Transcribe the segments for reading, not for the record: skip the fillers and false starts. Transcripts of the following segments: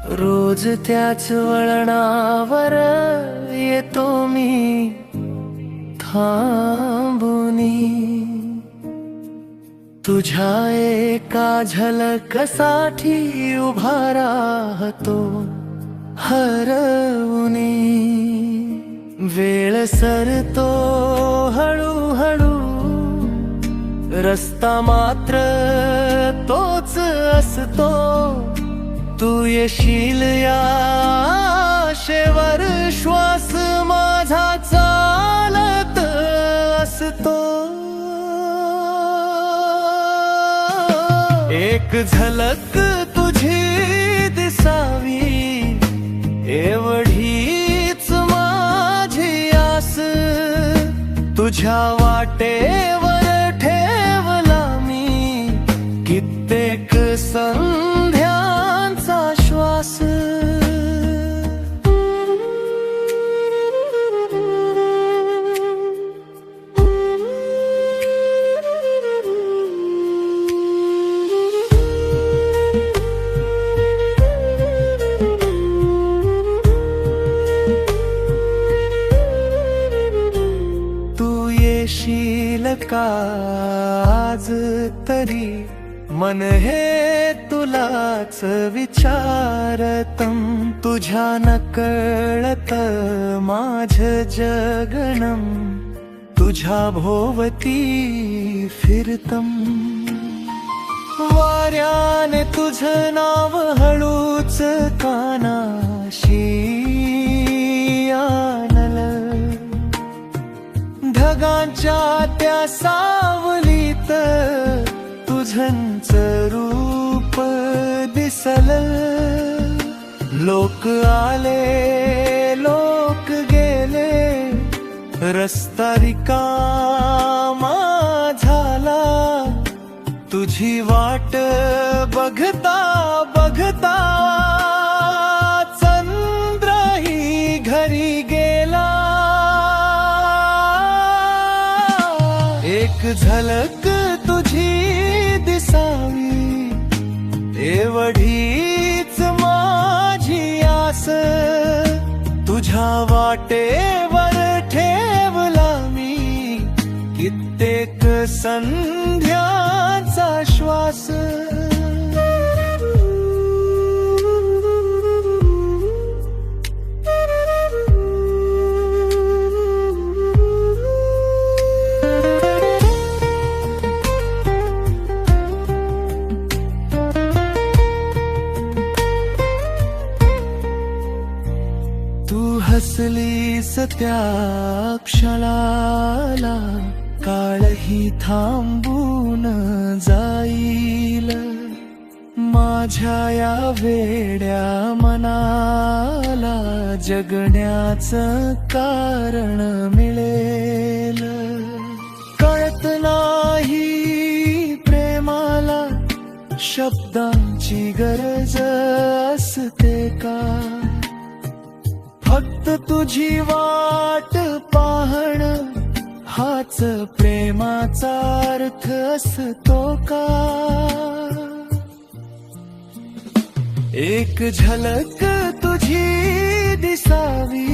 रोज त्याच वळणावर येतो मी थांबुनी, तुझ्या एका झलकसाठी उभा राहतो हरवुनी. वेळ सरतो हळूहळू, रस्ता मात्र तोच असतो. तू येशील या आशेवर श्वास माझा चालत असतो. एक झलक तुझी दिसावी एवढीच माझी आस. तुझ्या वाटेवर ठेवला मी कित्येक संध्यांचा श्वास. येशील का आज तरी, मन हे तुलाच विचारतं. तुझ्या नकळत माझ जगणं, तुझ्या भोवती फिरतं. वाऱ्याने तुझं नाव हळूच कानाशी आणलं. ढगांच्या त्या सावलीत तुझंच रूप दिसलं. लोक आले लोक गेले, रस्ता रिकामा झाला. तुझी वाट बघता बघता चंद्रही घरी गेला. एक झलक तुझी दिसावी एवढीच माझी आस. तुझ्या वाटेवर ठेवला मी कित्येक संध्यांचा श्वास. हसलीस त्या क्षणाला, काळही थांबून जाईल. माझ्या या वेड्या मनाला जगण्याचं कारण मिळेल. कळत नाही प्रेमाला शब्दांची गरज असते का. फक्त तुझी वाट पाहणं हाच प्रेमाचा अर्थ असतो का. एक झलक तुझी दिसावी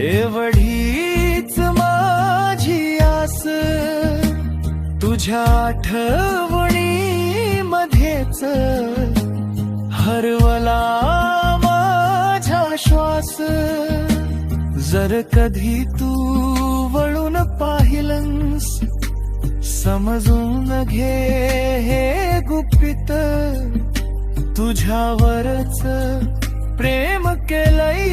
एवढीच माझी आस. तुझ्या आठवणी मध्येच हरवला श्वास. जर कधी तू वळून पाहिलंस, समजून घे हे गुपित. तुझ्यावरच प्रेम केलंय.